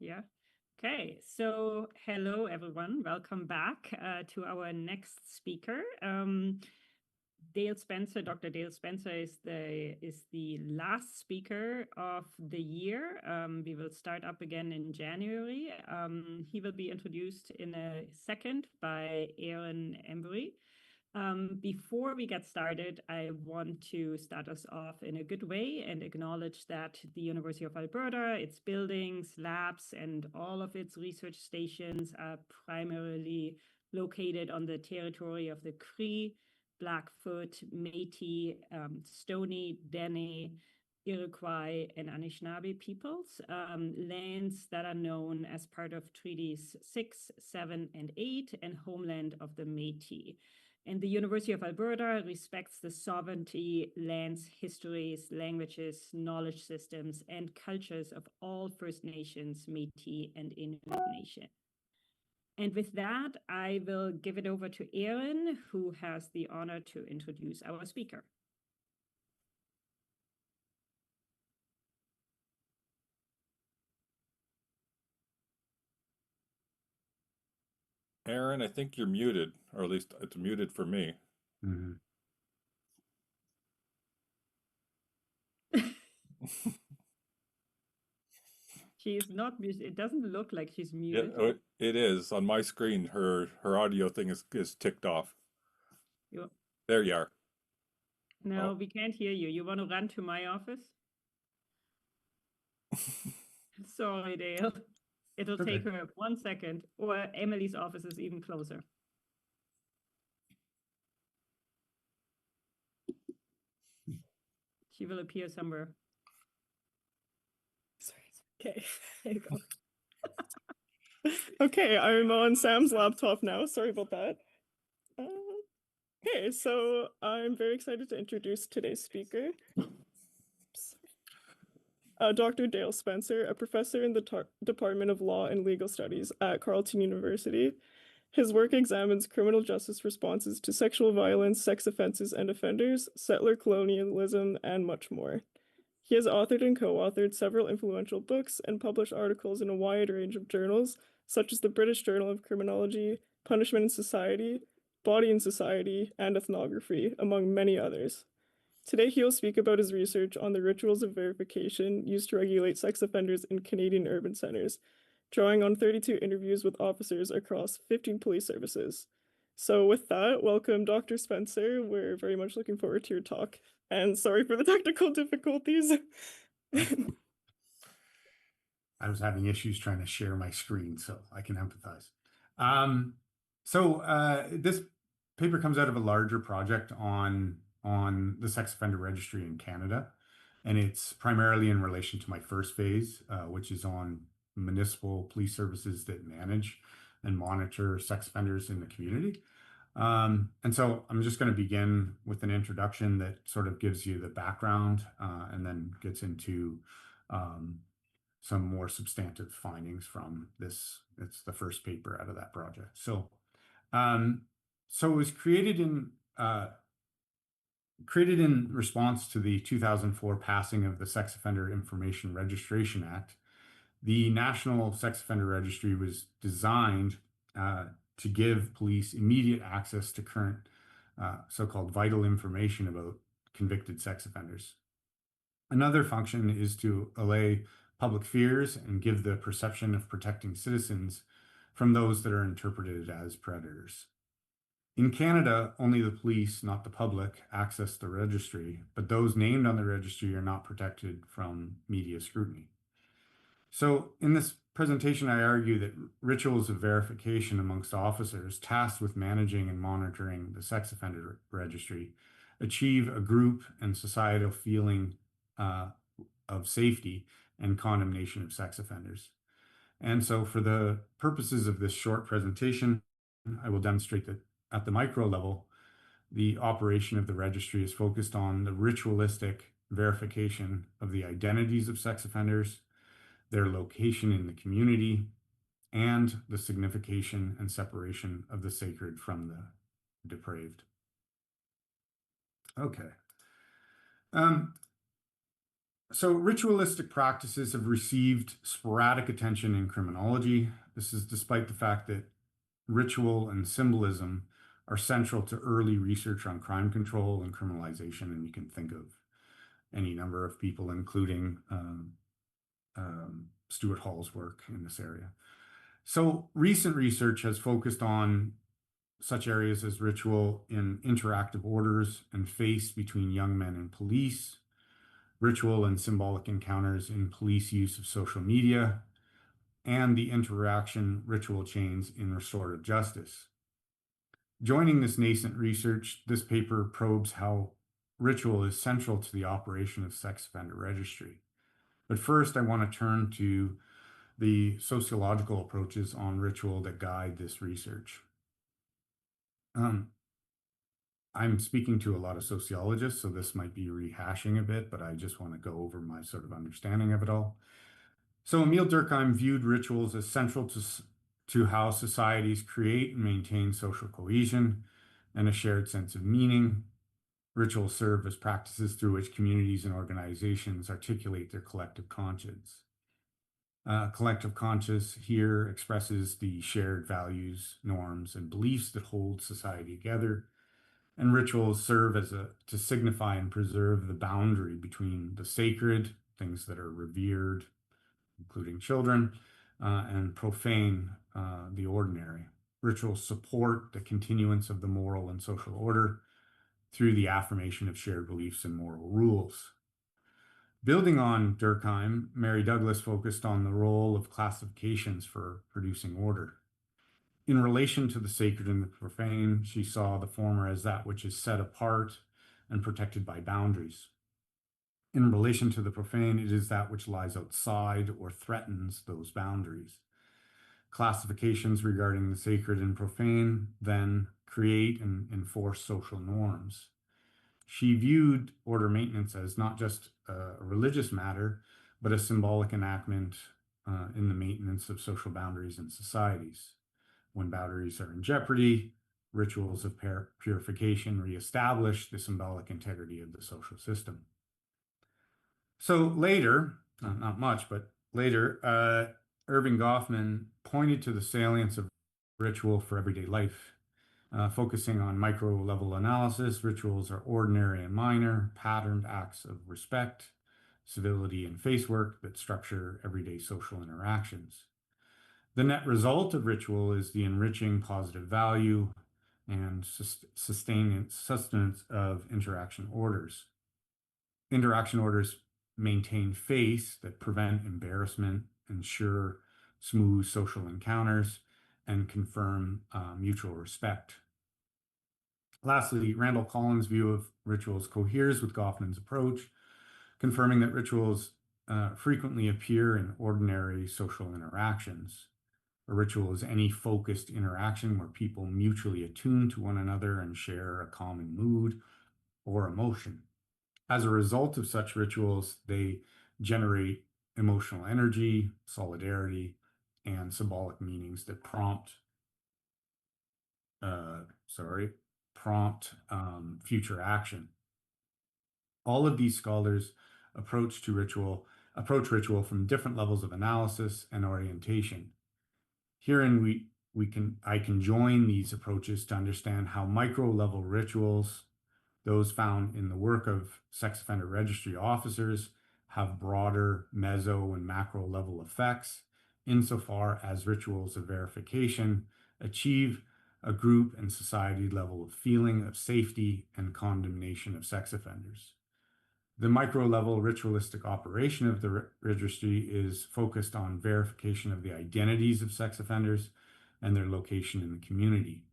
Yeah. Okay. So hello, everyone. Welcome back to our next speaker. Dale Spencer, Dr. Dale Spencer is the last speaker of the year. We will start up again in January. He will be introduced in a second by Aaron Embry. Before we get started, I want to start us off in a good way and acknowledge that the University of Alberta, its buildings, labs, and all of its research stations are primarily located on the territory of the Cree, Blackfoot, Métis, Stoney, Dene, Iroquois, and Anishinaabe peoples, lands that are known as part of Treaties 6, 7, and 8, and homeland of the Métis. And the University of Alberta respects the sovereignty, lands, histories, languages, knowledge systems, and cultures of all First Nations, Métis, and Inuit Nation. And with that, I will give it over to Aaron, who has the honor to introduce our speaker. Aaron, I think you're muted, or at least it's muted for me. Mm-hmm. She's not muted. It doesn't look like she's muted. Yeah, it is. On my screen, her audio thing is ticked off. Yep. There you are. No, we can't hear you. You want to run to my office? Sorry, Dale. It'll take her 1 second, or Emily's office is even closer. She will appear somewhere. Sorry. Okay, there you go. Okay, I'm on Sam's laptop now. Sorry about that. Okay, so I'm very excited to introduce today's speaker. Dr. Dale Spencer, a professor in the Department of Law and Legal Studies at Carleton University. His work examines criminal justice responses to sexual violence, sex offenses and offenders, settler colonialism, and much more. He has authored and co-authored several influential books and published articles in a wide range of journals, such as the British Journal of Criminology, Punishment in Society, Body in Society, and Ethnography, among many others. Today, he'll speak about his research on the rituals of verification used to regulate sex offenders in Canadian urban centers, drawing on 32 interviews with officers across 15 police services. So with that, welcome, Dr. Spencer. We're very much looking forward to your talk. And sorry for the technical difficulties. I was having issues trying to share my screen, so I can empathize. This paper comes out of a larger project on the sex offender registry in Canada, and it's primarily in relation to my first phase, which is on municipal police services that manage and monitor sex offenders in the community. And so I'm just going to begin with an introduction that sort of gives you the background and then gets into some more substantive findings from this. It's the first paper out of that project. So it was created in response to the 2004 passing of the Sex Offender Information Registration Act. The National Sex Offender Registry was designed to give police immediate access to current so-called vital information about convicted sex offenders. Another function is to allay public fears and give the perception of protecting citizens from those that are interpreted as predators. In Canada, only the police, not the public, access the registry, but those named on the registry are not protected from media scrutiny. So in this presentation, I argue that rituals of verification amongst officers tasked with managing and monitoring the sex offender registry achieve a group and societal feeling of safety and condemnation of sex offenders. And so for the purposes of this short presentation, I will demonstrate that at the micro level, the operation of the registry is focused on the ritualistic verification of the identities of sex offenders, their location in the community, and the signification and separation of the sacred from the depraved. Okay. So ritualistic practices have received sporadic attention in criminology. This is despite the fact that ritual and symbolism are central to early research on crime control and criminalization, and you can think of any number of people, including Stuart Hall's work in this area. So recent research has focused on such areas as ritual in interactive orders and face between young men and police, ritual and symbolic encounters in police use of social media, and the interaction ritual chains in restorative justice. Joining this nascent research, this paper probes how ritual is central to the operation of sex offender registry. But first, I want to turn to the sociological approaches on ritual that guide this research. I'm speaking to a lot of sociologists, so this might be rehashing a bit, but I just want to go over my sort of understanding of it all. So Emile Durkheim viewed rituals as central to how societies create and maintain social cohesion and a shared sense of meaning. Rituals serve as practices through which communities and organizations articulate their collective conscience. Collective conscience here expresses the shared values, norms, and beliefs that hold society together. And rituals serve to signify and preserve the boundary between the sacred, things that are revered, including children, and profane, the ordinary. Rituals support the continuance of the moral and social order through the affirmation of shared beliefs and moral rules. Building on Durkheim, Mary Douglas focused on the role of classifications for producing order. In relation to the sacred and the profane, she saw the former as that which is set apart and protected by boundaries. In relation to the profane, it is that which lies outside or threatens those boundaries. Classifications regarding the sacred and profane then create and enforce social norms. She viewed order maintenance as not just a religious matter, but a symbolic enactment in the maintenance of social boundaries in societies. When boundaries are in jeopardy, rituals of purification reestablish the symbolic integrity of the social system. So later, not much, but later, Irving Goffman pointed to the salience of ritual for everyday life. Focusing on micro-level analysis, rituals are ordinary and minor, patterned acts of respect, civility, and face work that structure everyday social interactions. The net result of ritual is the enriching positive value and sustenance of interaction orders. Interaction orders maintain face that prevent embarrassment, ensure smooth social encounters, and confirm mutual respect. Lastly, Randall Collins' view of rituals coheres with Goffman's approach, confirming that rituals frequently appear in ordinary social interactions. A ritual is any focused interaction where people mutually attune to one another and share a common mood or emotion. As a result of such rituals, they generate emotional energy, solidarity, and symbolic meanings that prompt future action. All of these scholars approach ritual from different levels of analysis and orientation. Herein, I can join these approaches to understand how micro-level rituals, those found in the work of sex offender registry officers, have broader meso and macro level effects insofar as rituals of verification achieve a group and society level of feeling of safety and condemnation of sex offenders. The micro-level ritualistic operation of the registry is focused on verification of the identities of sex offenders and their location in the community.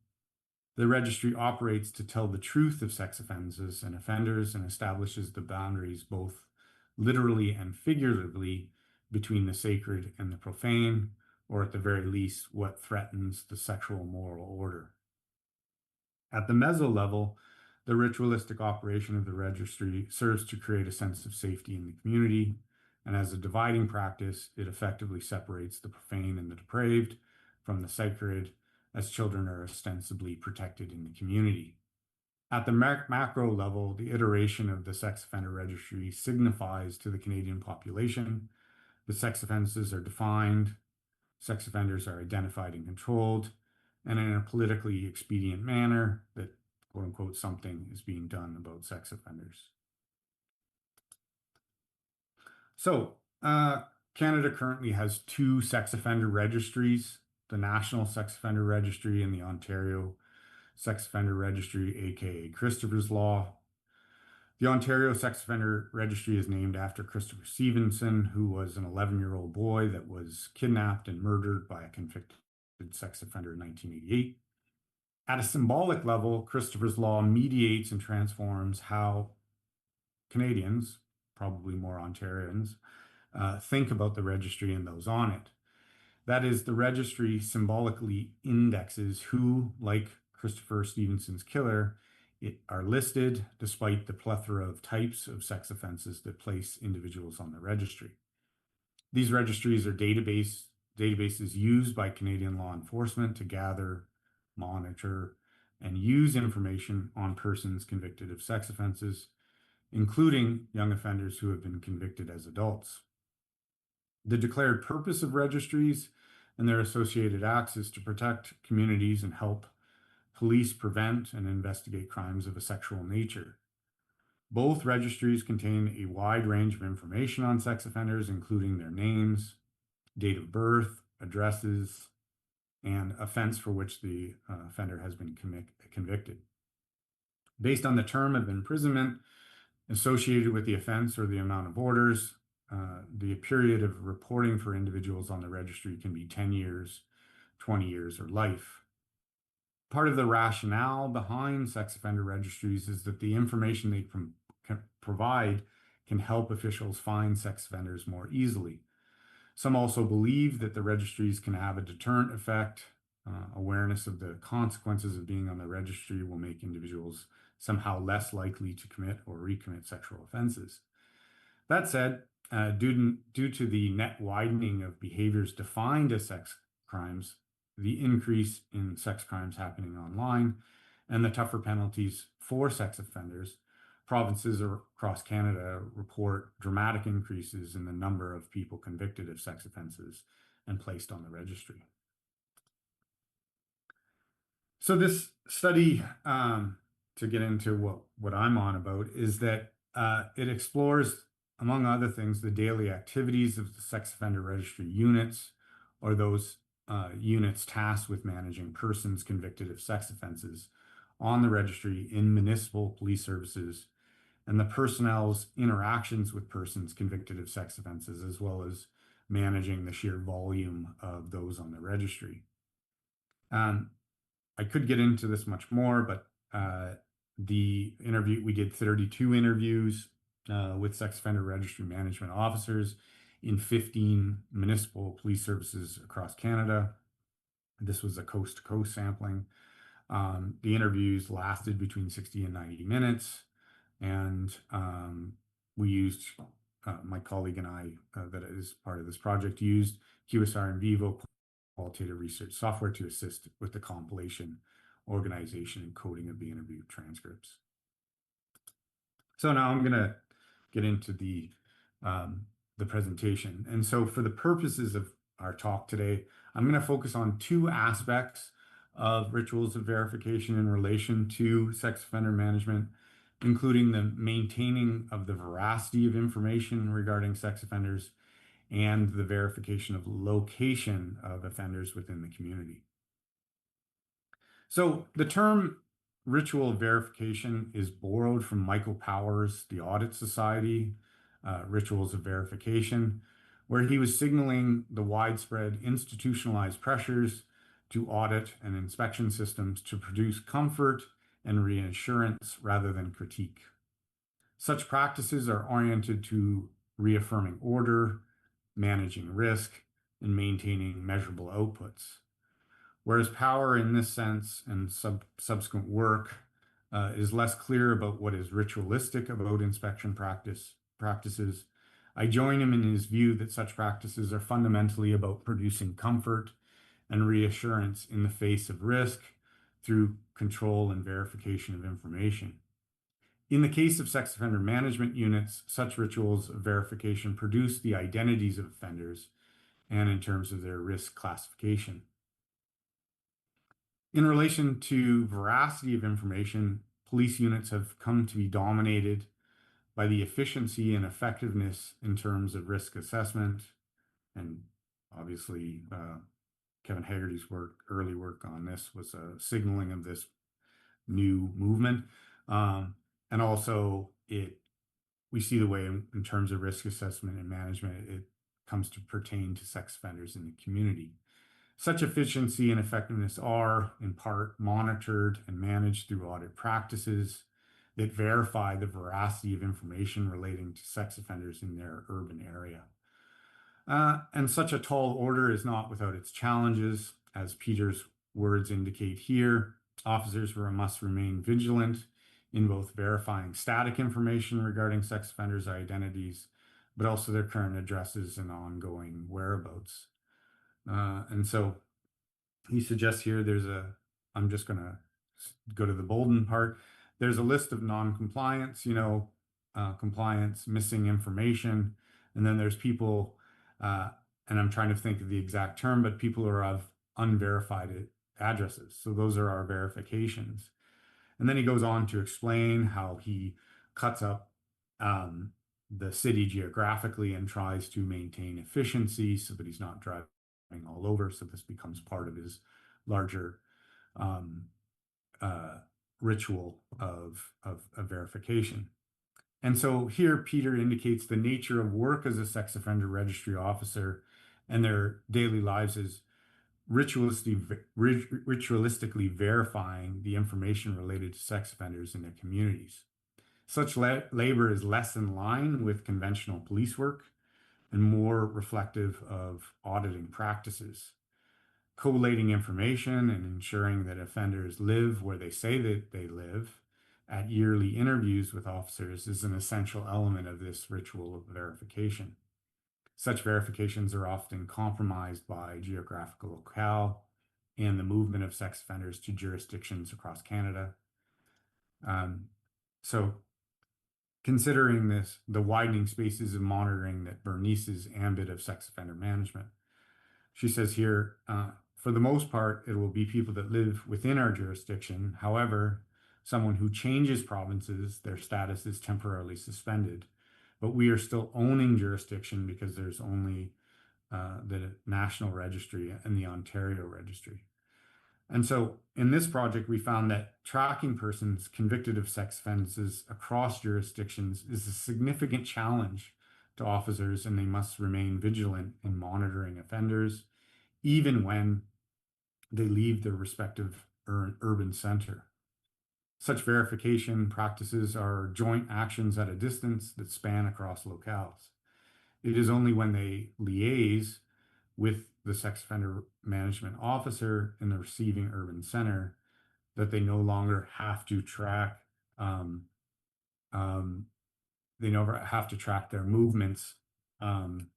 The registry operates to tell the truth of sex offenses and offenders and establishes the boundaries both literally and figuratively between the sacred and the profane, or at the very least, what threatens the sexual moral order. At the meso level, the ritualistic operation of the registry serves to create a sense of safety in the community, and as a dividing practice, it effectively separates the profane and the depraved from the sacred, as children are ostensibly protected in the community. At the macro level, the iteration of the sex offender registry signifies to the Canadian population the sex offenses are defined, sex offenders are identified and controlled, and in a politically expedient manner that, quote unquote, something is being done about sex offenders. So, Canada currently has two sex offender registries, the National Sex Offender Registry and the Ontario Sex Offender Registry, aka Christopher's Law. The Ontario Sex Offender Registry is named after Christopher Stevenson, who was an 11-year-old boy that was kidnapped and murdered by a convicted sex offender in 1988. At a symbolic level, Christopher's Law mediates and transforms how Canadians, probably more Ontarians, think about the registry and those on it. That is, the registry symbolically indexes who, like Christopher Stevenson's killer, are listed despite the plethora of types of sex offenses that place individuals on the registry. These registries are databases used by Canadian law enforcement to gather, monitor, and use information on persons convicted of sex offenses, including young offenders who have been convicted as adults. The declared purpose of registries and their associated acts is to protect communities and help police prevent and investigate crimes of a sexual nature. Both registries contain a wide range of information on sex offenders, including their names, date of birth, addresses, and offense for which the offender has been convicted. Based on the term of imprisonment associated with the offense or the amount of orders, the period of reporting for individuals on the registry can be 10 years, 20 years, or life. Part of the rationale behind sex offender registries is that the information they provide can help officials find sex offenders more easily. Some also believe that the registries can have a deterrent effect. Awareness of the consequences of being on the registry will make individuals somehow less likely to commit or recommit sexual offenses. That said, due to the net widening of behaviors defined as sex crimes, the increase in sex crimes happening online, and the tougher penalties for sex offenders, provinces across Canada report dramatic increases in the number of people convicted of sex offenses and placed on the registry. So this study, to get into what I'm on about, is that it explores, among other things, the daily activities of the sex offender registry units, or those units tasked with managing persons convicted of sex offenses on the registry in municipal police services, and the personnel's interactions with persons convicted of sex offenses, as well as managing the sheer volume of those on the registry. I could get into this much more, but we did 32 interviews with sex offender registry management officers in 15 municipal police services across Canada. This was a coast-to-coast sampling. The interviews lasted between 60 and 90 minutes, and we used, my colleague and I, that is part of this project, used QSR in vivo qualitative research software to assist with the compilation, organization, and coding of the interview transcripts. So now I'm going to get into the presentation. And so for the purposes of our talk today, I'm going to focus on two aspects of rituals of verification in relation to sex offender management, including the maintaining of the veracity of information regarding sex offenders and the verification of location of offenders within the community. So the term ritual verification is borrowed from Michael Powers' The Audit Society, Rituals of Verification, where he was signaling the widespread institutionalized pressures to audit and inspection systems to produce comfort and reassurance rather than critique. Such practices are oriented to reaffirming order, managing risk, and maintaining measurable outputs. Whereas Power in this sense and subsequent work is less clear about what is ritualistic about inspection practices, I join him in his view that such practices are fundamentally about producing comfort and reassurance in the face of risk, through control and verification of information. In the case of sex offender management units, such rituals of verification produce the identities of offenders and in terms of their risk classification. In relation to veracity of information, police units have come to be dominated by the efficiency and effectiveness in terms of risk assessment, and obviously Kevin Haggerty's early work on this was a signaling of this new movement. And also we see the way in terms of risk assessment and management, it comes to pertain to sex offenders in the community. Such efficiency and effectiveness are, in part, monitored and managed through audit practices that verify the veracity of information relating to sex offenders in their urban area. And such a tall order is not without its challenges. As Peter's words indicate here, officers must remain vigilant in both verifying static information regarding sex offenders' identities, but also their current addresses and ongoing whereabouts. And so he suggests here I'm just going to go to the bolden part. There's a list of non-compliance, compliance, missing information, and then there's people, and I'm trying to think of the exact term, but people who are of unverified addresses. So those are our verifications. And then he goes on to explain how he cuts up the city geographically and tries to maintain efficiency so that he's not driving all over. So this becomes part of his larger ritual of verification. And so here Peter indicates the nature of work as a sex offender registry officer and their daily lives as ritualistically verifying the information related to sex offenders in their communities. Such labor is less in line with conventional police work and more reflective of auditing practices. Collating information and ensuring that offenders live where they say that they live at yearly interviews with officers is an essential element of this ritual of verification. Such verifications are often compromised by geographical locale and the movement of sex offenders to jurisdictions across Canada. So considering the widening spaces of monitoring that Bernice's ambit of sex offender management, she says here, for the most part, it will be people that live within our jurisdiction. However, someone who changes provinces, their status is temporarily suspended. But we are still owning jurisdiction because there's only the National Registry and the Ontario Registry. And so in this project, we found that tracking persons convicted of sex offenses across jurisdictions is a significant challenge to officers, and they must remain vigilant in monitoring offenders, even when they leave their respective urban center. Such verification practices are joint actions at a distance that span across locales. It is only when they liaise with the sex offender management officer in the receiving urban center that they no longer have to track their movements. In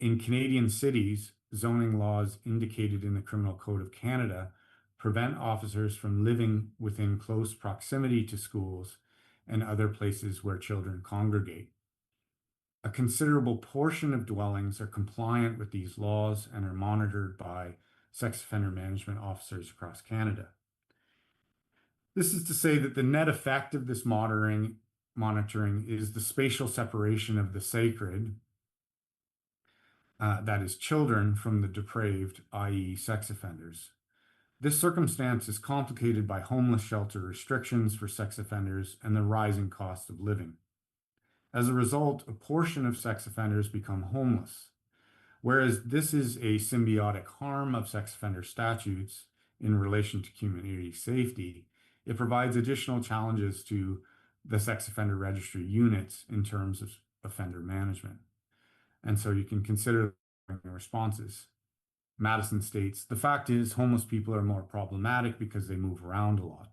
Canadian cities, zoning laws indicated in the Criminal Code of Canada prevent officers from living within close proximity to schools and other places where children congregate. A considerable portion of dwellings are compliant with these laws and are monitored by sex offender management officers across Canada. This is to say that the net effect of this monitoring is the spatial separation of the sacred, that is children, from the depraved, i.e. sex offenders. This circumstance is complicated by homeless shelter restrictions for sex offenders and the rising cost of living. As a result, a portion of sex offenders become homeless. Whereas this is a symbiotic harm of sex offender statutes in relation to community safety, it provides additional challenges to the sex offender registry units in terms of offender management. And so you can consider the responses. Madison states, the fact is homeless people are more problematic because they move around a lot.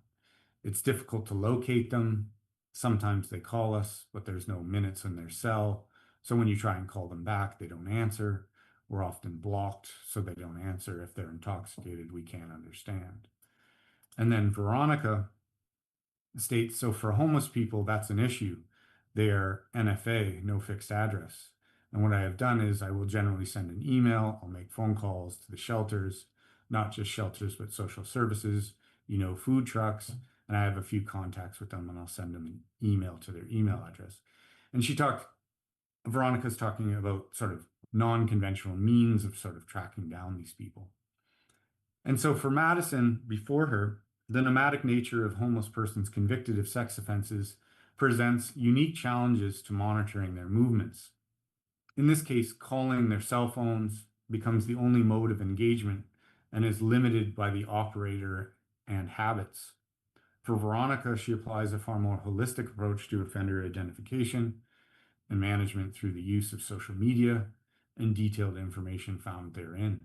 It's difficult to locate them. Sometimes they call us, but there's no minutes in their cell. So when you try and call them back, they don't answer. We're often blocked, so they don't answer. If they're intoxicated, we can't understand. And then Veronica states, so for homeless people, that's an issue. They are NFA, no fixed address. And what I have done is I will generally send an email, I'll make phone calls to the shelters, not just shelters, but social services, food trucks, and I have a few contacts with them and I'll send them an email to their email address. And Veronica's talking about sort of non-conventional means of sort of tracking down these people. And so for Madison, before her, the nomadic nature of homeless persons convicted of sex offenses presents unique challenges to monitoring their movements. In this case, calling their cell phones becomes the only mode of engagement and is limited by the operator and habits. For Veronica, she applies a far more holistic approach to offender identification and management through the use of social media and detailed information found therein.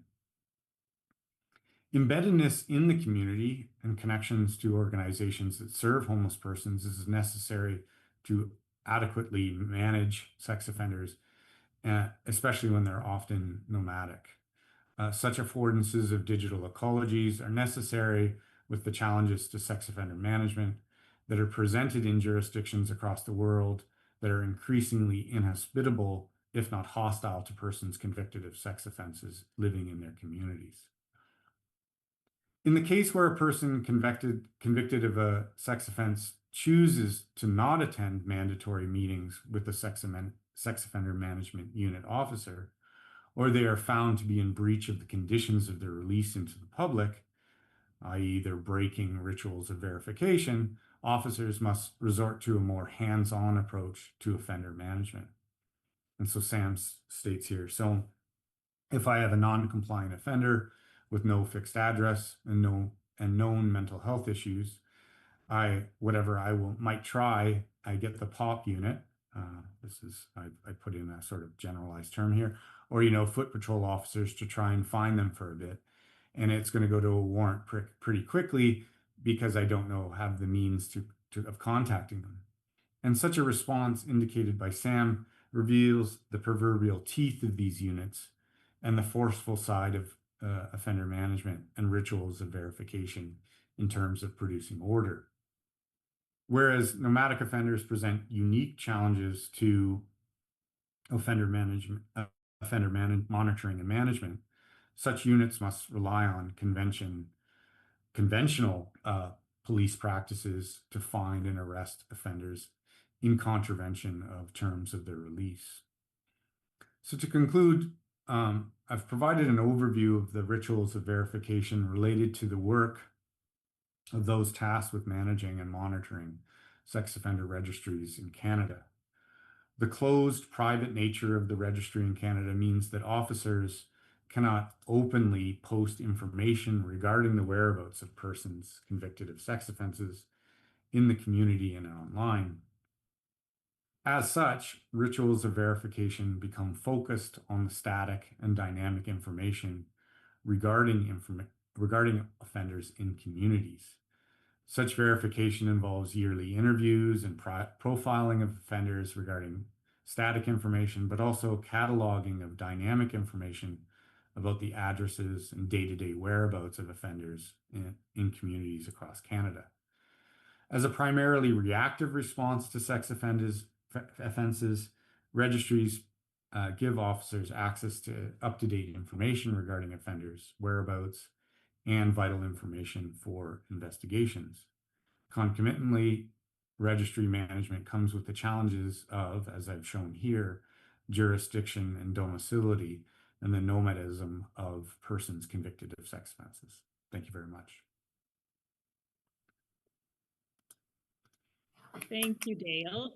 Embeddedness in the community and connections to organizations that serve homeless persons is necessary to adequately manage sex offenders, especially when they're often nomadic. Such affordances of digital ecologies are necessary with the challenges to sex offender management that are presented in jurisdictions across the world that are increasingly inhospitable, if not hostile, to persons convicted of sex offenses living in their communities. In the case where a person convicted of a sex offense chooses to not attend mandatory meetings with the sex offender management unit officer, or they are found to be in breach of the conditions of their release into the public, i.e. they're breaking rituals of verification, officers must resort to a more hands-on approach to offender management. And so Sam states here, so if I have a non-compliant offender with no fixed address and known mental health issues, I might try, I get the POP unit. I put in a sort of generalized term here, or foot patrol officers to try and find them for a bit, and it's going to go to a warrant pretty quickly because I don't have the means of contacting them. And such a response, indicated by Sam, reveals the proverbial teeth of these units and the forceful side of offender management and rituals of verification in terms of producing order. Whereas nomadic offenders present unique challenges to offender monitoring and management, such units must rely on conventional police practices to find and arrest offenders in contravention of terms of their release. So to conclude, I've provided an overview of the rituals of verification related to the work of those tasked with managing and monitoring sex offender registries in Canada. The closed, private nature of the registry in Canada means that officers cannot openly post information regarding the whereabouts of persons convicted of sex offenses in the community and online. As such, rituals of verification become focused on the static and dynamic information regarding offenders in communities. Such verification involves yearly interviews and profiling of offenders regarding static information, but also cataloging of dynamic information about the addresses and day-to-day whereabouts of offenders in communities across Canada. As a primarily reactive response to sex offenses, registries give officers access to up-to-date information regarding offenders' whereabouts and vital information for investigations. Concomitantly, registry management comes with the challenges of, as I've shown here, jurisdiction and domicility and the nomadism of persons convicted of sex offenses. Thank you very much. Thank you, Dale.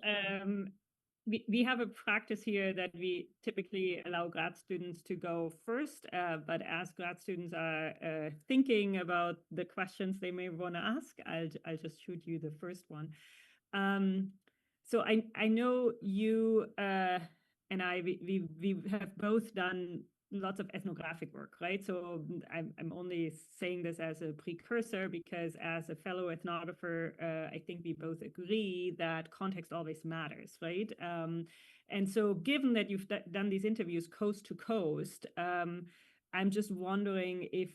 We have a practice here that we typically allow grad students to go first, but as grad students are thinking about the questions they may want to ask, I'll just shoot you the first one. So I know you and we have both done lots of ethnographic work, right? So I'm only saying this as a precursor because as a fellow ethnographer, I think we both agree that context always matters, right? And so given that you've done these interviews coast to coast, I'm just wondering if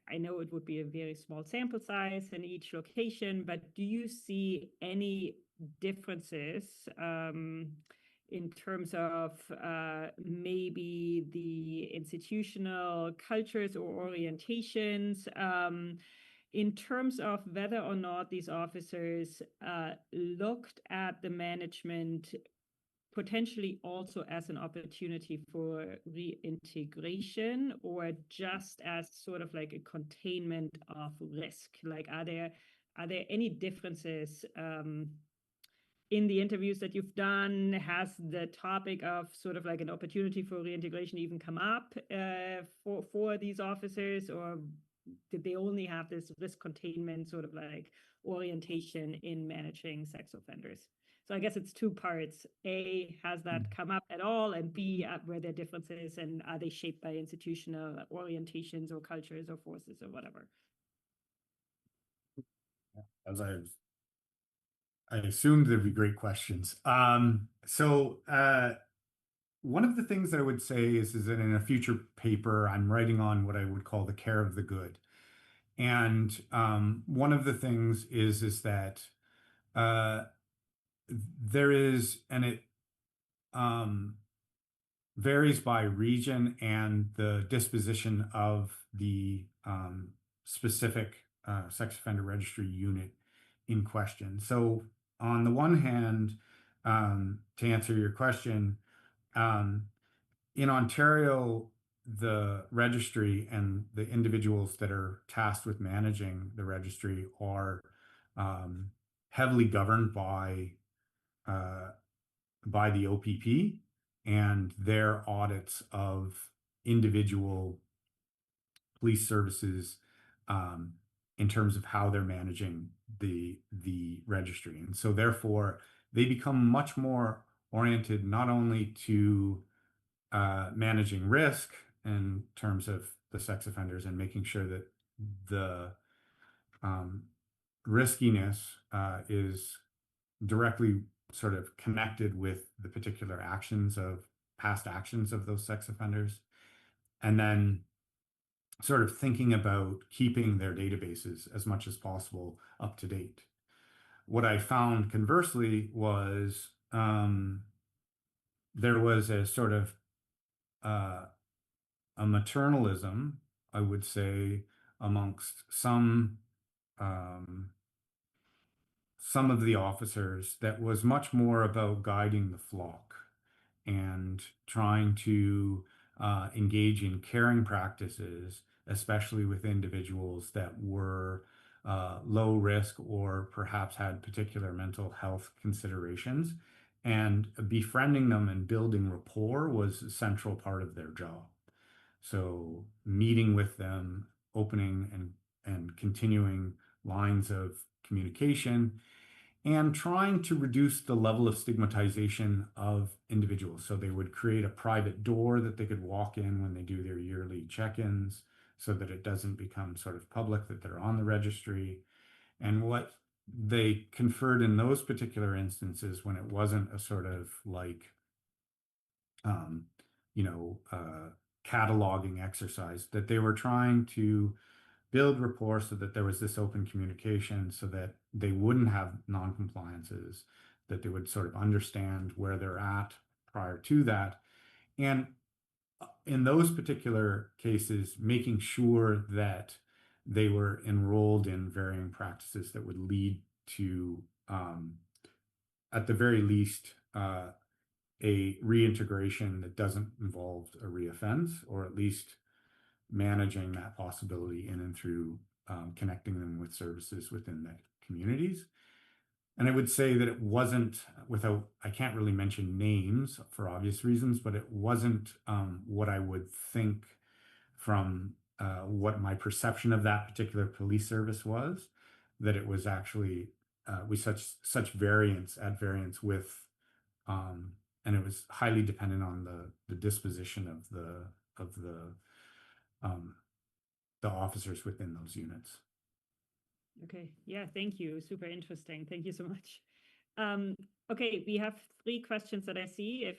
I know it would be a very small sample size in each location, but do you see any differences in terms of maybe the institutional cultures or orientations, in terms of whether or not these officers looked at the management potentially also as an opportunity for reintegration, or just as sort of like a containment of risk? Like, are there any differences in the interviews that you've done? Has the topic of sort of like an opportunity for reintegration even come up for these officers, or did they only have this risk containment sort of like orientation in managing sex offenders? So I guess it's two parts. A, has that come up at all? And B, were there differences, and are they shaped by institutional orientations or cultures or forces or whatever? As I assumed there'd be great questions. So one of the things that I would say is that in a future paper, I'm writing on what I would call the care of the good. And one of the things is that there is, and it varies by region and the disposition of the specific sex offender registry unit in question. So on the one hand, to answer your question, in Ontario, the registry and the individuals that are tasked with managing the registry are heavily governed by the OPP and their audits of individual police services in terms of how they're managing the registry. And so therefore, they become much more oriented not only to managing risk in terms of the sex offenders and making sure that the riskiness is directly sort of connected with the particular past actions of those sex offenders, and then sort of thinking about keeping their databases as much as possible up to date. What I found conversely was there was a sort of a maternalism, I would say, amongst some of the officers that was much more about guiding the flock and trying to engage in caring practices, especially with individuals that were low risk or perhaps had particular mental health considerations. And befriending them and building rapport was a central part of their job. So meeting with them, opening and continuing lines of communication, and trying to reduce the level of stigmatization of individuals. So they would create a private door that they could walk in when they do their yearly check-ins, so that it doesn't become sort of public that they're on the registry. And what they conferred in those particular instances, when it wasn't a sort of like, cataloging exercise, that they were trying to build rapport so that there was this open communication, so that they wouldn't have non-compliances, that they would sort of understand where they're at prior to that. And in those particular cases, making sure that they were enrolled in varying practices that would lead to, at the very least, a reintegration that doesn't involve a reoffense, or at least managing that possibility in and through connecting them with services within the communities. And I would say that it wasn't, I can't really mention names for obvious reasons, but it wasn't what I would think from what my perception of that particular police service was, that it was actually with such variance with, and it was highly dependent on the disposition of the officers within those units. Okay. Yeah, thank you. Super interesting. Thank you so much. Okay, we have 3 questions that I see. If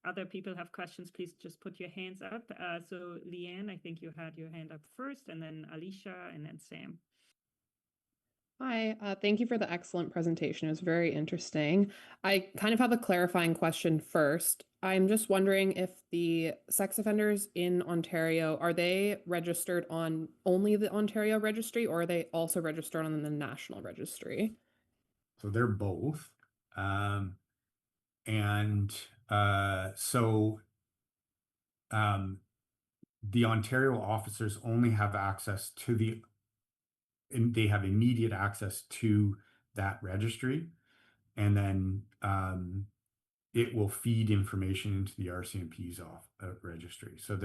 other people have questions, please just put your hands up. So Leanne, I think you had your hand up first, and then Alicia, and then Sam. Hi, thank you for the excellent presentation. It was very interesting. I kind of have a clarifying question first. I'm just wondering if the sex offenders in Ontario, are they registered on only the Ontario registry, or are they also registered on the national registry? So they're both. So the Ontario officers only have access to and they have immediate access to that registry, and then it will feed information into the RCMP's registry. So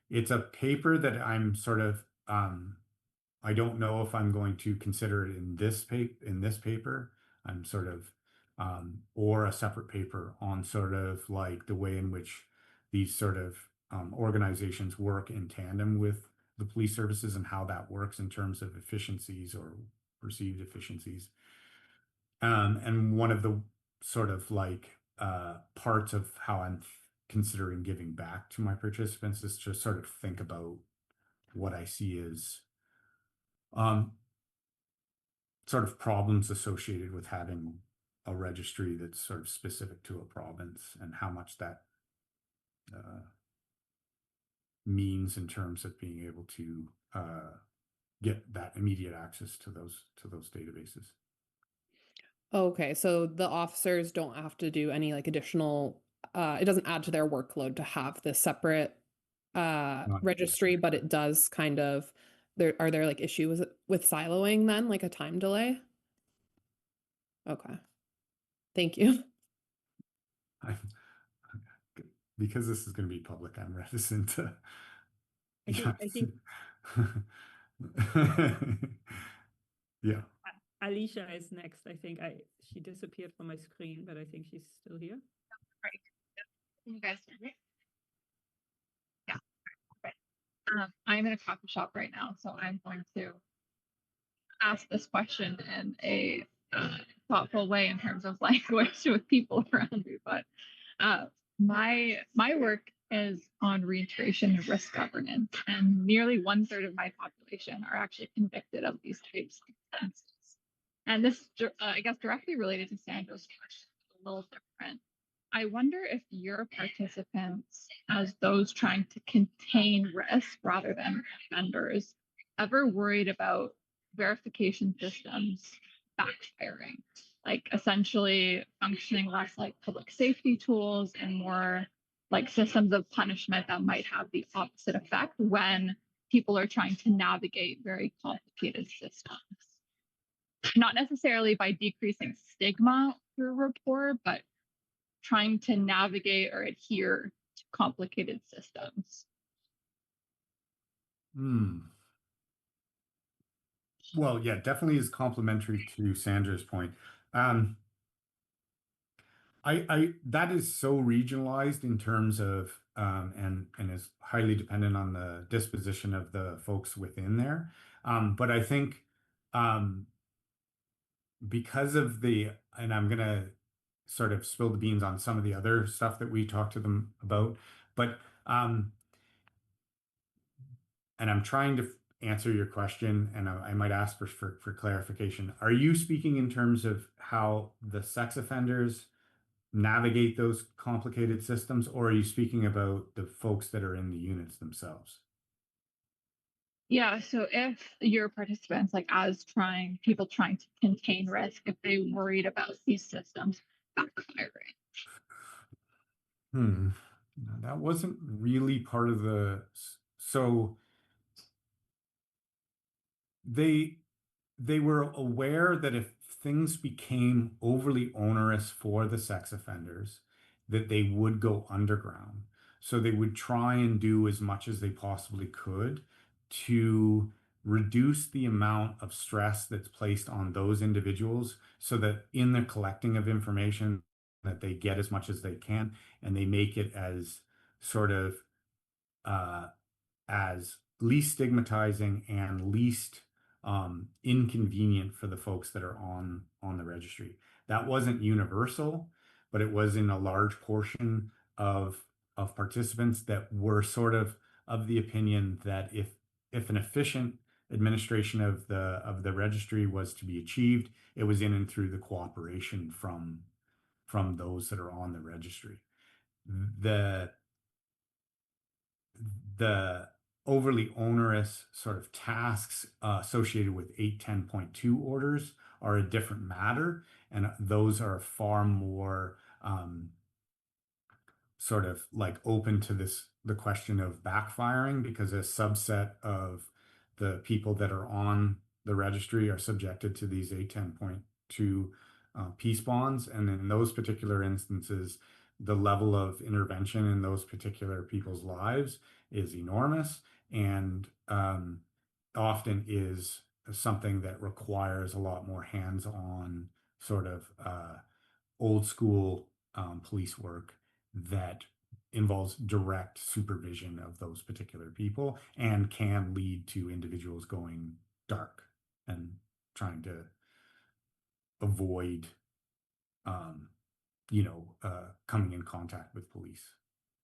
it's a paper that I'm sort of I don't know if I'm going to consider it in this paper. I'm sort of or a separate paper on sort of like the way in which these sort of organizations work in tandem with the police services and how that works in terms of efficiencies or perceived efficiencies. And one of the sort of like parts of how I'm considering giving back to my participants is to sort of think about what I see as sort of problems associated with having a registry that's sort of specific to a province, and how much that means in terms of being able to get that immediate access to those databases. Okay, so the officers don't have to do any like additional, it doesn't add to their workload to have this separate registry, but it does kind of, are there like issues with siloing then, like a time delay? Okay. Thank you. Because this is going to be public, I'm reticent to. I think Yeah. Alicia is next. I think she disappeared from my screen, but I think she's still here. Right. Can you guys hear me? Yeah. Okay. I'm in a coffee shop right now, so I'm going to ask this question in a thoughtful way in terms of language with people around me. But my work is on reintegration and risk governance, and nearly 1/3 of my population are actually convicted of these types of offenses. And this, I guess, directly related to Sandra's question, a little different. I wonder if your participants, as those trying to contain risk rather than offenders, ever worried about verification systems backfiring, like essentially functioning less like public safety tools and more like systems of punishment that might have the opposite effect when people are trying to navigate very complicated systems. Not necessarily by decreasing stigma through rapport, but trying to navigate or adhere to complicated systems. Well, yeah, definitely is complementary to Sandra's point. That is so regionalized in terms of and is highly dependent on the disposition of the folks within there. But I think because of and I'm gonna sort of spill the beans on some of the other stuff that we talked to them about, but and I'm trying to answer your question, and I might ask for clarification. Are you speaking in terms of how the sex offenders navigate those complicated systems, or are you speaking about the folks that are in the units themselves? Yeah, so if your participants, like as people trying to contain risk, if they worried about these systems backfiring. No, that wasn't really part of so they were aware that if things became overly onerous for the sex offenders, that they would go underground. So they would try and do as much as they possibly could to reduce the amount of stress that's placed on those individuals, so that in the collecting of information that they get as much as they can, and they make it as sort of as least stigmatizing and least inconvenient for the folks that are on the registry. That wasn't universal, but it was in a large portion of participants that were sort of the opinion that if an efficient administration of the registry was to be achieved, it was in and through the cooperation from those that are on the registry. The overly onerous sort of tasks associated with 810.2 orders are a different matter, and those are far more sort of like open to the question of backfiring, because a subset of the people that are on the registry are subjected to these 810.2 peace bonds. And in those particular instances, the level of intervention in those particular people's lives is enormous, and often is something that requires a lot more hands-on sort of old school police work that involves direct supervision of those particular people and can lead to individuals going dark and trying to avoid coming in contact with police,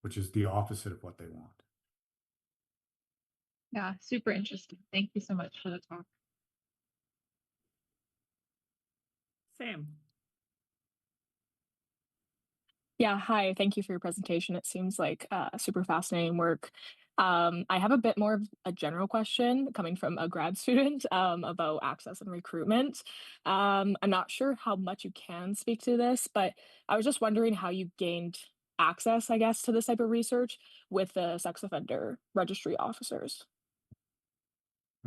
which is the opposite of what they want. Yeah, super interesting. Thank you so much for the talk. Sam. Yeah, hi. Thank you for your presentation. It seems like super fascinating work. I have a bit more of a general question coming from a grad student about access and recruitment. I'm not sure how much you can speak to this, but I was just wondering how you gained access, I guess, to this type of research with the sex offender registry officers.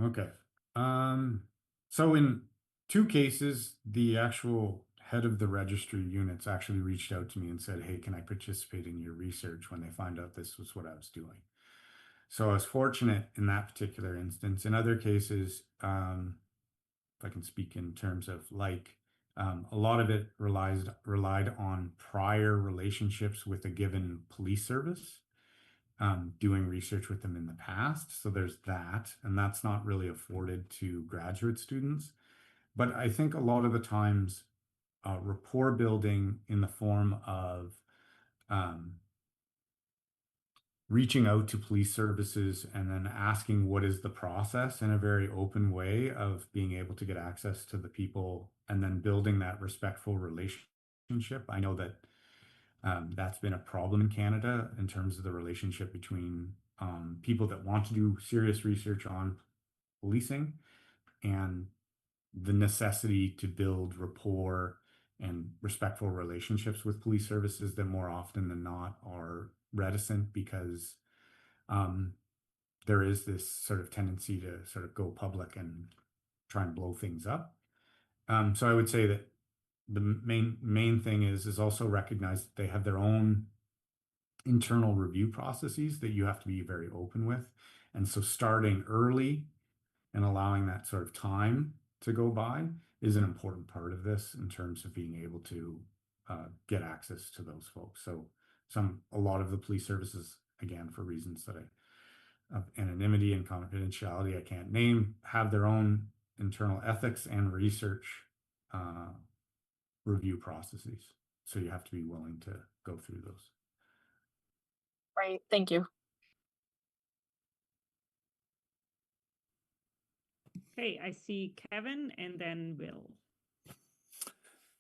Okay. So in two cases, the actual head of the registry units actually reached out to me and said, "Hey, can I participate in your research?" when they found out this was what I was doing. So I was fortunate in that particular instance. In other cases, if I can speak in terms of a lot of it relied on prior relationships with a given police service, doing research with them in the past. So there's that, and that's not really afforded to graduate students. But I think a lot of the times, rapport building in the form of reaching out to police services and then asking what is the process in a very open way of being able to get access to the people, and then building that respectful relationship. I know that that's been a problem in Canada in terms of the relationship between people that want to do serious research on policing and the necessity to build rapport and respectful relationships with police services that more often than not are reticent, because there is this sort of tendency to sort of go public and try and blow things up. So I would say that the main thing is also recognize that they have their own internal review processes that you have to be very open with. And so starting early and allowing that sort of time to go by is an important part of this in terms of being able to get access to those folks. So a lot of the police services, again, for reasons that of anonymity and confidentiality I can't name, have their own internal ethics and research review processes. So you have to be willing to go through those. Right. Thank you. Okay, I see Kevin and then Will.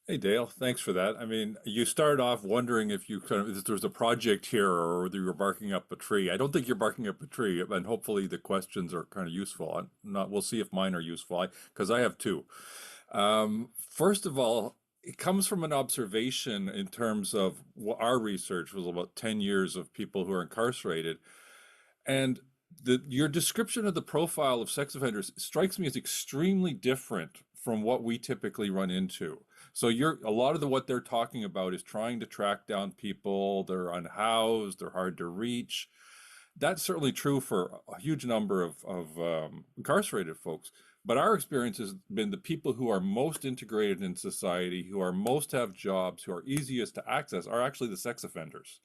Hey, Dale, thanks for that. I mean, you started off wondering if there's a project here or whether you're barking up a tree. I don't think you're barking up a tree, and hopefully the questions are kind of useful. We'll see if mine are useful, because I have two. First of all, it comes from an observation in terms of our research was about 10 years of people who are incarcerated. And your description of the profile of sex offenders strikes me as extremely different from what we typically run into. So a lot of what they're talking about is trying to track down people. They're unhoused, they're hard to reach. That's certainly true for a huge number of incarcerated folks. But our experience has been the people who are most integrated in society, who are most have jobs, who are easiest to access, are actually the sex offenders.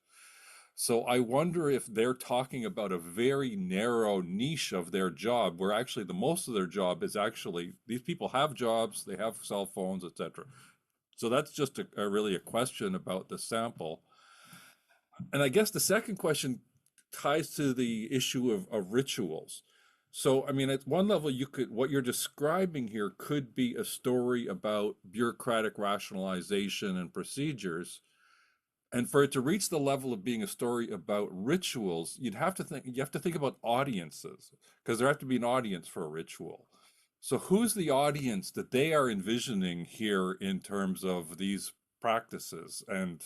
So I wonder if they're talking about a very narrow niche of their job, where actually the most of their job is actually, these people have jobs, they have cell phones, etc. So that's just really a question about the sample. And I guess the second question ties to the issue of rituals. So, I mean, at one level, what you're describing here could be a story about bureaucratic rationalization and procedures. And for it to reach the level of being a story about rituals, you have to think about audiences, because there have to be an audience for a ritual. So who's the audience that they are envisioning here in terms of these practices? And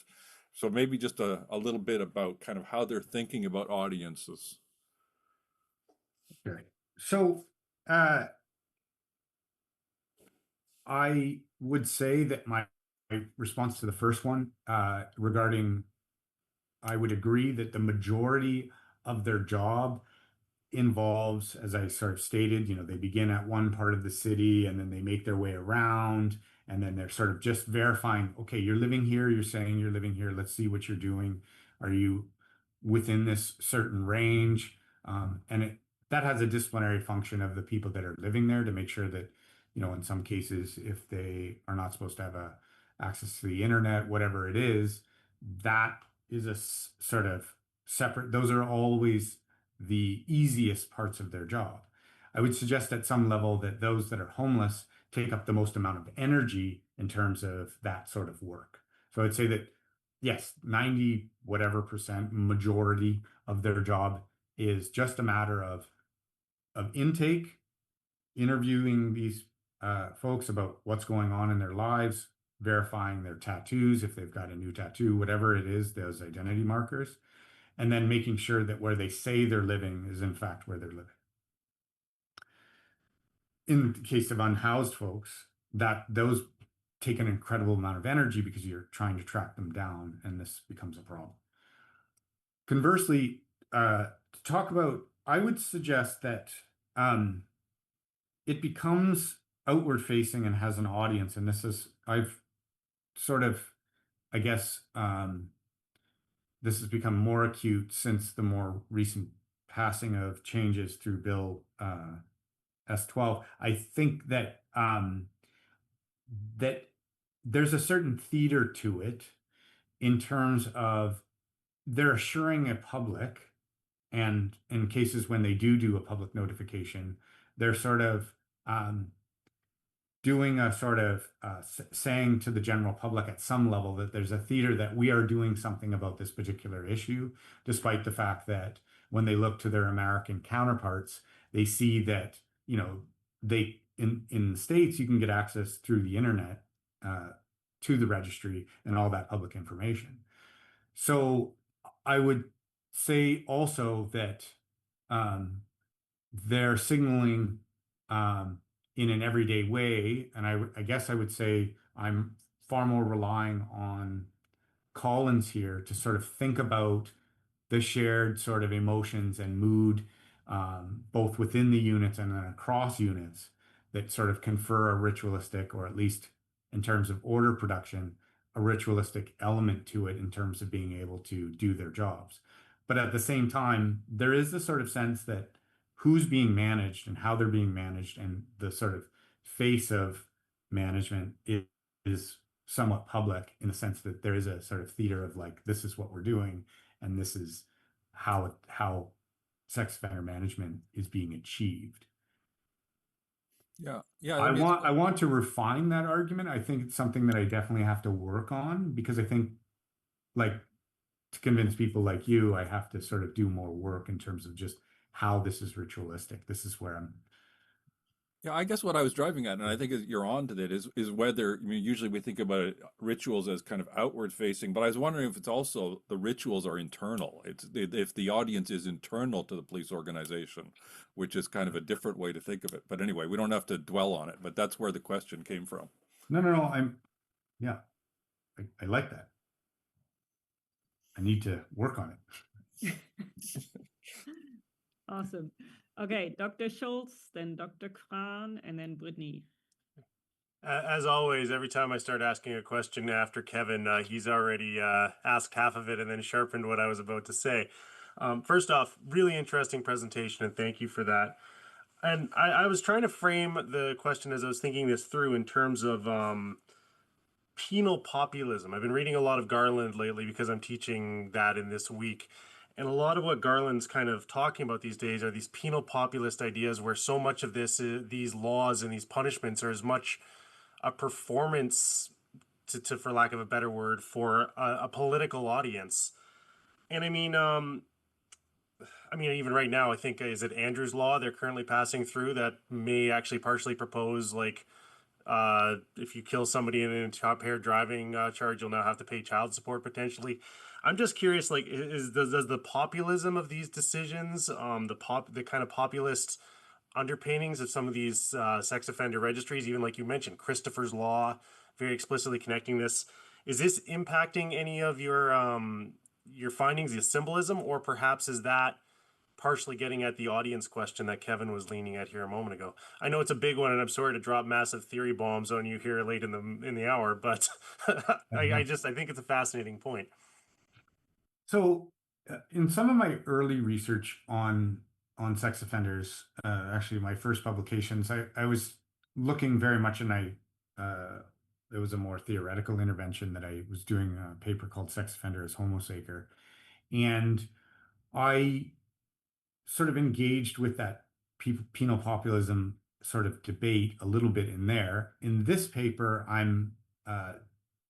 so maybe just a little bit about kind of how they're thinking about audiences. Okay. So I would say that my response to the first one regarding, I would agree that the majority of their job involves, as I sort of stated, they begin at one part of the city and then they make their way around, and then they're sort of just verifying, okay, you're living here, you're saying you're living here, let's see what you're doing. Are you within this certain range? That has a disciplinary function of the people that are living there to make sure that, in some cases, if they are not supposed to have access to the internet, whatever it is, that is a sort of separate, those are always the easiest parts of their job. I would suggest at some level that those that are homeless take up the most amount of energy in terms of that sort of work. So I'd say that yes, 90 whatever percent majority of their job is just a matter of intake, interviewing these folks about what's going on in their lives, verifying their tattoos if they've got a new tattoo, whatever it is, those identity markers, and then making sure that where they say they're living is in fact where they're living. In the case of unhoused folks, that those take an incredible amount of energy because you're trying to track them down, and this becomes a problem. Conversely, to talk about, I would suggest that it becomes outward facing and has an audience, and I've sort of, I guess, this has become more acute since the more recent passing of changes through Bill S12. I think that that there's a certain theater to it in terms of they're assuring a public, and in cases when they do a public notification, they're sort of doing a sort of saying to the general public at some level that there's a theater that we are doing something about this particular issue, despite the fact that when they look to their American counterparts, they see that, they in the States, you can get access through the internet to the registry and all that public information. So I would say also that they're signaling in an everyday way, and I guess I would say I'm far more relying on Collins here to sort of think about the shared sort of emotions and mood, both within the units and then across units, that sort of confer a ritualistic, or at least in terms of order production, a ritualistic element to it in terms of being able to do their jobs. But at the same time, there is the sort of sense that who's being managed and how they're being managed, and the sort of face of management is somewhat public, in the sense that there is a sort of theater of like, this is what we're doing, and this is how sex offender management is being achieved. Yeah. I want to refine that argument. I think it's something that I definitely have to work on, because I think, like, to convince people like you, I have to sort of do more work in terms of just how this is ritualistic. This is where I'm. Yeah, I guess what I was driving at, and I think you're on to that, is whether, I mean, usually we think about rituals as kind of outward facing, but I was wondering if it's also the rituals are internal. If the audience is internal to the police organization, which is kind of a different way to think of it. But anyway, we don't have to dwell on it, but that's where the question came from. No. I like that. I need to work on it. Awesome. Okay, Dr. Schultz, then Dr. Kran, and then Brittany. As always, every time I start asking a question after Kevin, he's already asked half of it and then sharpened what I was about to say. First off, really interesting presentation, and thank you for that. And I was trying to frame the question as I was thinking this through in terms of penal populism. I've been reading a lot of Garland lately because I'm teaching that in this week. And a lot of what Garland's kind of talking about these days are these penal populist ideas where so much of these laws and these punishments are as much a performance to for lack of a better word, for a political audience. And I mean, even right now, I think, is it Andrew's Law they're currently passing through that may actually partially propose, like, if you kill somebody in an impaired driving charge, you'll now have to pay child support potentially. I'm just curious, like, does the populism of these decisions, the kind of populist underpinnings of some of these sex offender registries, even like you mentioned, Christopher's Law, very explicitly connecting this, is this impacting any of your findings, the symbolism, or perhaps is that partially getting at the audience question that Kevin was leaning at here a moment ago? I know it's a big one, and I'm sorry to drop massive theory bombs on you here late in the hour, but I think it's a fascinating point. So, in some of my early research on sex offenders, actually my first publications, I was looking very much, and it was a more theoretical intervention that I was doing a paper called "Sex Offender as Homo Sacer," and I sort of engaged with that penal populism sort of debate a little bit in there. In this paper, I'm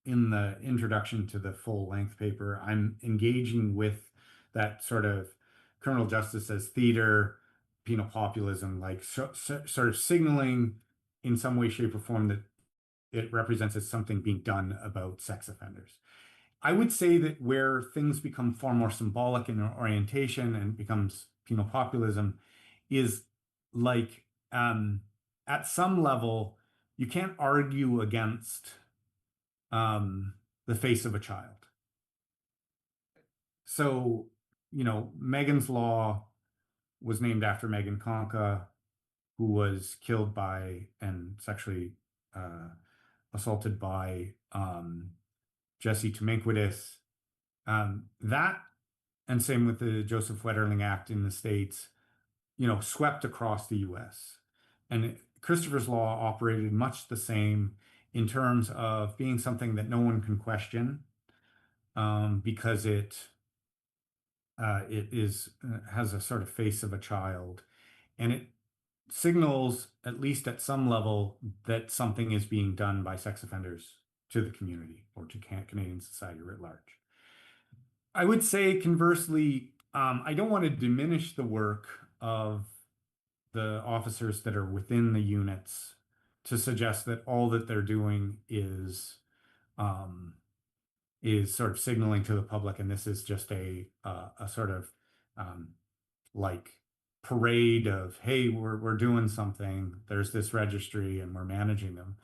in the introduction to the full-length paper, I'm engaging with that sort of criminal justice as theater, penal populism, like sort of signaling in some way, shape, or form that it represents as something being done about sex offenders. I would say that where things become far more symbolic in their orientation and becomes penal populism is like at some level, you can't argue against the face of a child. So, Megan's Law was named after Megan Conca, who was killed by and sexually assaulted by Jesse Tominquidis. That, and same with the Joseph Wetterling Act in the States, swept across the US. And Christopher's Law operated much the same in terms of being something that no one can question, because it has a sort of face of a child, and it signals, at least at some level, that something is being done by sex offenders to the community or to Canadian society writ large. I would say conversely, I don't want to diminish the work of the officers that are within the units to suggest that all that they're doing is sort of signaling to the public, and this is just a sort of like parade of, hey, we're doing something. There's this registry, and we're managing them.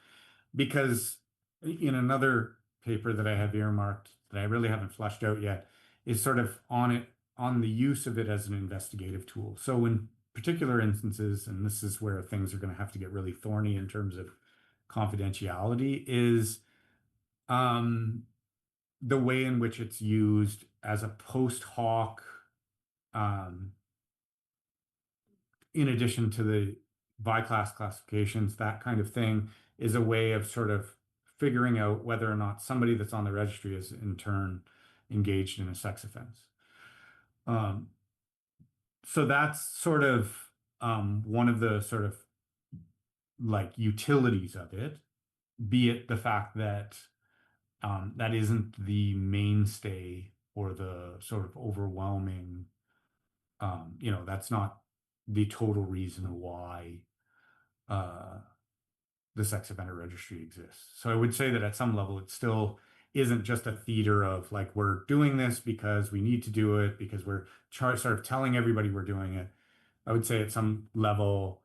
Because in another paper that I have earmarked that I really haven't fleshed out yet is sort of on the use of it as an investigative tool. So in particular instances, and this is where things are going to have to get really thorny in terms of confidentiality, is the way in which it's used as a post hoc, in addition to the by-class classifications, that kind of thing, is a way of sort of figuring out whether or not somebody that's on the registry is in turn engaged in a sex offense. So that's sort of one of the sort of like utilities of it, be it the fact that that isn't the mainstay or the sort of overwhelming, that's not the total reason why the sex offender registry exists. So I would say that at some level, it still isn't just a theater of like, we're doing this because we need to do it, because we're sort of telling everybody we're doing it. I would say at some level,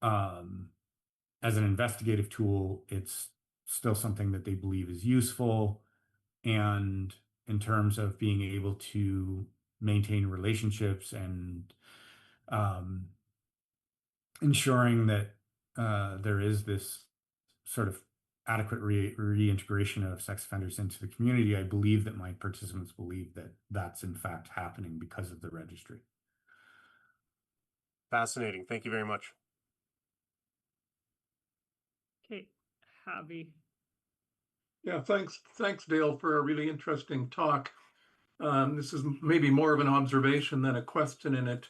as an investigative tool, it's still something that they believe is useful. And in terms of being able to maintain relationships and ensuring that there is this sort of adequate reintegration of sex offenders into the community, I believe that my participants believe that that's in fact happening because of the registry. Fascinating. Thank you very much. Okay, Javi. Yeah, thanks, Dale, for a really interesting talk. This is maybe more of an observation than a question, and it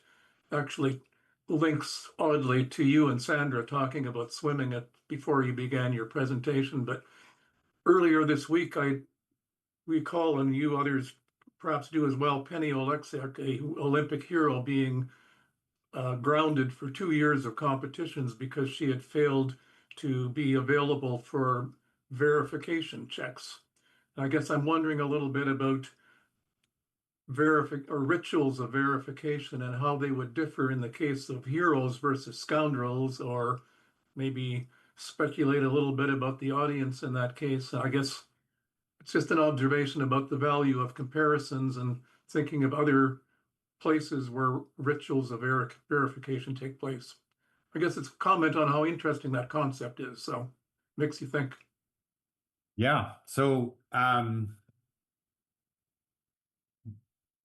actually links oddly to you and Sandra talking about swimming before you began your presentation. But earlier this week, I recall, and you others perhaps do as well, Penny Oleksiak, a Olympic hero, being grounded for 2 years of competitions because she had failed to be available for verification checks. I guess I'm wondering a little bit about rituals of verification and how they would differ in the case of heroes versus scoundrels, or maybe speculate a little bit about the audience in that case. I guess it's just an observation about the value of comparisons and thinking of other places where rituals of verification take place. I guess it's a comment on how interesting that concept is. So makes you think. Yeah. So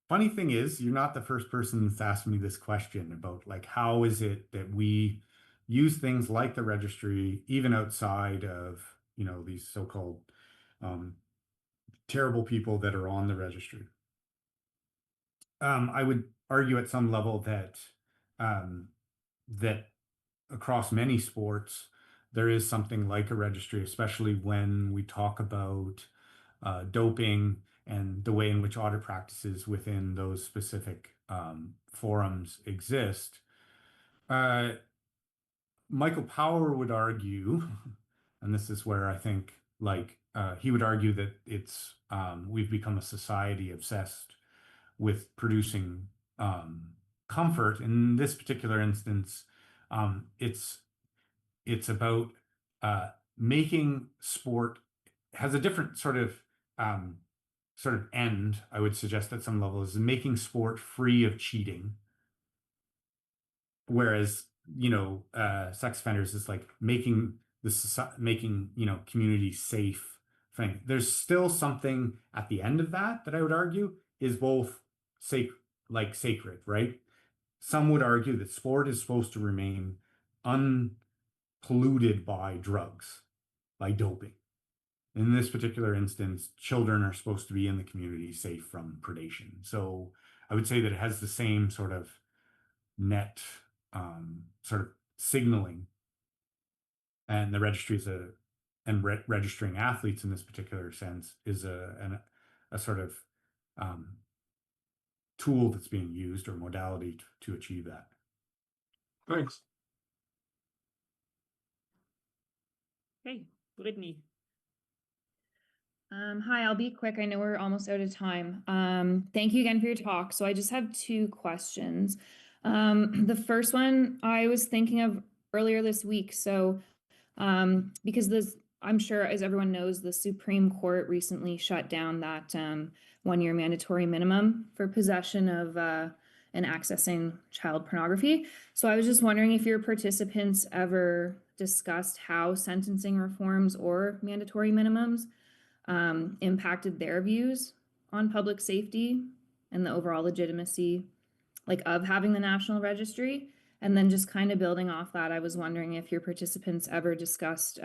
funny thing is, you're not the first person that's asked me this question about like, how is it that we use things like the registry, even outside of, these so-called terrible people that are on the registry. I would argue at some level that across many sports, there is something like a registry, especially when we talk about doping and the way in which audit practices within those specific forums exist. Michael Power would argue, and this is where I think he would argue that we've become a society obsessed with producing comfort. In this particular instance, it's about making sport has a different sort of end, I would suggest at some level, is making sport free of cheating. Whereas, sex offenders is like making communities safe thing. There's still something at the end of that I would argue is both sacred, right? Some would argue that sport is supposed to remain unpolluted by drugs, by doping. In this particular instance, children are supposed to be in the community safe from predation. So I would say that it has the same sort of net sort of signaling, and the registry registering athletes in this particular sense is a sort of tool that's being used or modality to achieve that. Thanks. Hey, Brittany. Hi, I'll be quick. I know we're almost out of time. Thank you again for your talk. So I just have two questions. The first one I was thinking of earlier this week. So because I'm sure, as everyone knows, the Supreme Court recently shut down that 1-year mandatory minimum for possession of and accessing child pornography. So I was just wondering if your participants ever discussed how sentencing reforms or mandatory minimums impacted their views on public safety and the overall legitimacy of having the National Registry. And then just kind of building off that, I was wondering if your participants ever discussed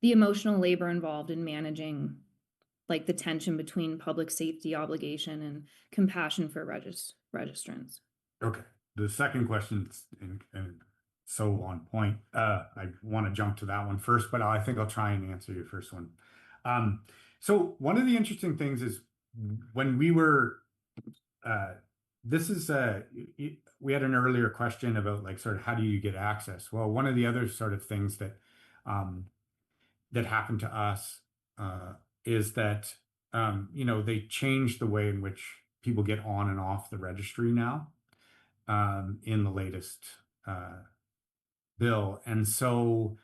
the emotional labor involved in managing the tension between public safety obligation and compassion for registrants. Okay. The second question is so on point. I want to jump to that one first, but I think I'll try and answer your first one. So one of the interesting things is when we were, we had an earlier question about sort of how do you get access? Well, one of the other sort of things that happened to us is that they changed the way in which people get on and off the registry now in the latest bill. And so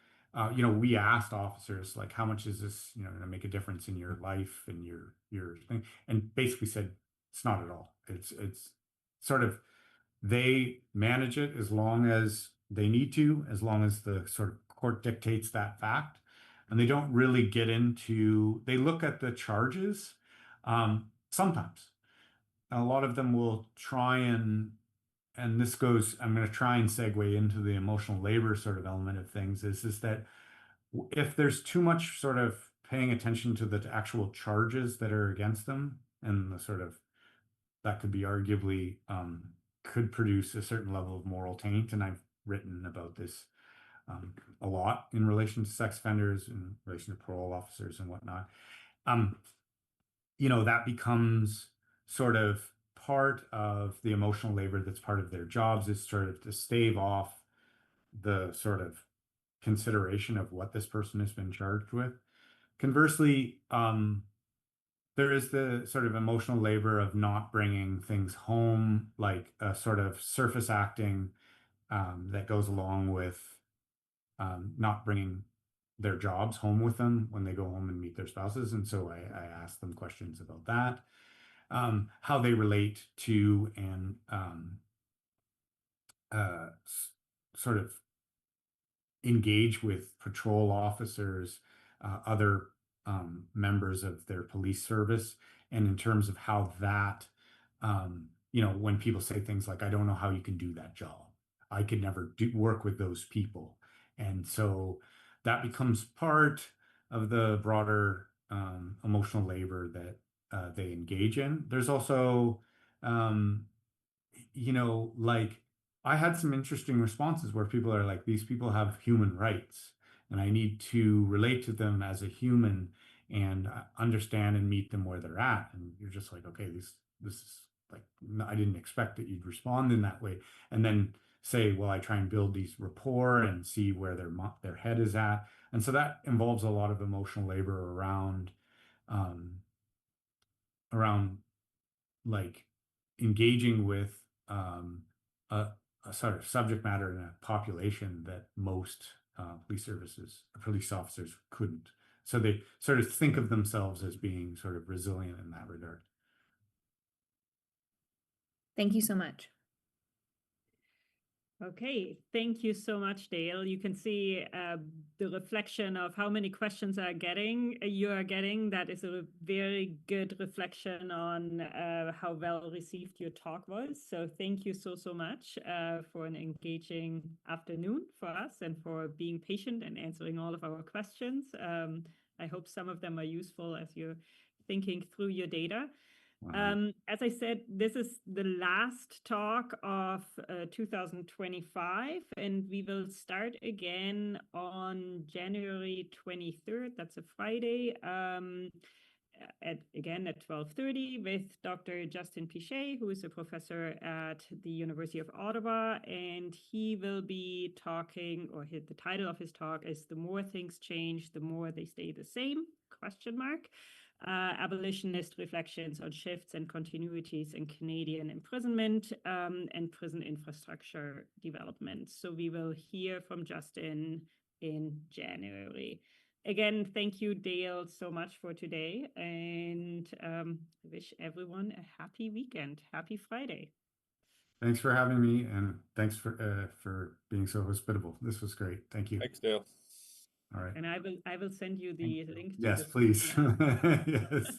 we asked officers how much is this going to make a difference in your life and your thing, and basically said it's not at all. It's sort of, they manage it as long as they need to, as long as the sort of court dictates that fact, and they don't really get into, they look at the charges sometimes. A lot of them will try and this goes, I'm going to try and segue into the emotional labor sort of element of things, is that if there's too much sort of paying attention to the actual charges that are against them, and the sort of that could be arguably could produce a certain level of moral taint. And I've written about this a lot in relation to sex offenders, in relation to parole officers and whatnot. That becomes sort of part of the emotional labor that's part of their jobs, is sort of to stave off the sort of consideration of what this person has been charged with. Conversely, there is the sort of emotional labor of not bringing things home, like a sort of surface acting that goes along with not bringing their jobs home with them when they go home and meet their spouses. And so I ask them questions about that, how they relate to and sort of engage with patrol officers, other members of their police service, and in terms of how that, when people say things like, "I don't know how you can do that job. I could never work with those people." And so that becomes part of the broader emotional labor that they engage in. There's also, like, I had some interesting responses where people are like, these people have human rights, and I need to relate to them as a human and understand and meet them where they're at. And you're just like, okay, this is like, I didn't expect that you'd respond in that way. And then say, well, I try and build these rapport and see where their head is at. And so that involves a lot of emotional labor around like engaging with a, a sort of subject matter in a population that most police officers couldn't. So they sort of think of themselves as being sort of resilient in that regard. Thank you so much. Okay, thank you so much, Dale. You can see the reflection of how many questions you are getting. That is a very good reflection on how well received your talk was. So thank you so much for an engaging afternoon for us and for being patient and answering all of our questions. I hope some of them are useful as you're thinking through your data. As I said, this is the last talk of 2025, and we will start again on January 23rd. That's a Friday, again at 12:30 with Dr. Justin Pichet, who is a professor at the University of Ottawa, and he will be talking, or the title of his talk is "The More Things Change, the More They Stay the Same?" ? Abolitionist reflections on shifts and continuities in Canadian imprisonment and prison infrastructure development. So we will hear from Justin in January. Again, thank you, Dale, so much for today, and I wish everyone a happy weekend. Happy Friday. Thanks for having me, and thanks for being so hospitable. This was great. Thank you. Thanks, Dale. All right. And I will send you the link to Yes, this please. webinar. Yes.